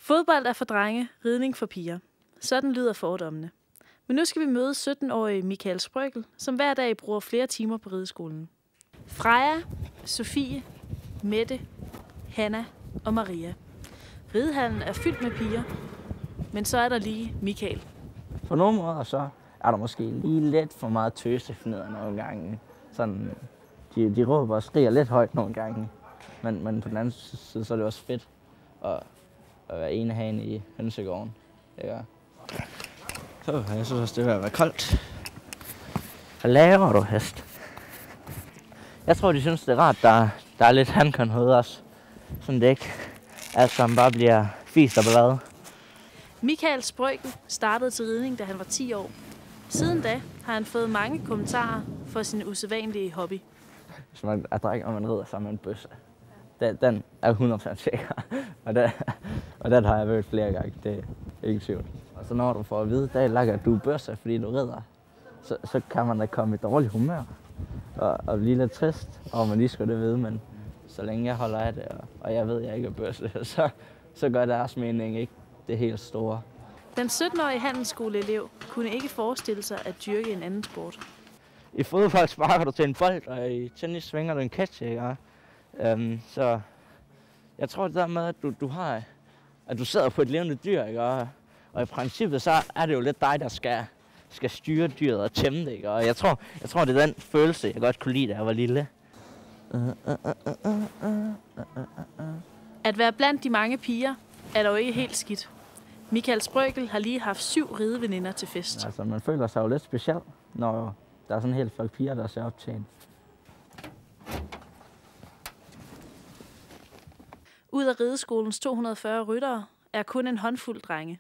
Fodbold er for drenge, ridning for piger. Sådan lyder fordommene. Men nu skal vi møde 17-årige Michael Sprøgel, som hver dag bruger flere timer på rideskolen. Freja, Sofie, Mette, Hanna og Maria. Ridehallen er fyldt med piger, men så er der lige Michael. På nogle måder så er der måske lige lidt for meget tøsefnidder nogle gange. Sådan, de råber og skriger lidt højt nogle gange. Men på den anden side, så er det også fedt at være ene hane i hønsegården. Ja. Så jeg synes også, det vil være koldt. Hvad laver du, hest? Jeg tror, de synes, det er rart, der er lidt hankøn hos os. Sådan det ikke altså bare bliver fist og ballade. Michael Sprøgel startede til ridning, da han var 10 år. Siden da har han fået mange kommentarer for sin usædvanlige hobby. Hvis man er dreng, og man rider sammen med en bøsse, den er 100% sikker. og den har jeg mødt flere gange, det er ikke tvivl. Og så når du får at vide, at du er bøsse, fordi du rider, så kan man da komme i dårlig humør og blive lidt trist, og man lige skulle det vide, men så længe jeg holder af det, og jeg ved, at jeg ikke er bøsse, så gør deres mening ikke det helt store. Den 17-årige handelsskoleelev kunne ikke forestille sig at dyrke en anden sport. I fodbold sparker du til en bold, og i tennis svinger du en catch, ikke? Så jeg tror det der med, at du sidder på et levende dyr, ikke? Og i princippet så er det jo lidt dig, der skal styre dyret og tæmme det, ikke? Og jeg tror det er den følelse, jeg godt kunne lide, da jeg var lille. At være blandt de mange piger er dog ikke helt skidt. Michael Sprøgel har lige haft 7 rideveninder til fest. Altså, man føler sig jo lidt speciel, når der er sådan helt folk piger, der ser op til en. Ud af rideskolens 240 ryttere er kun en håndfuld drenge.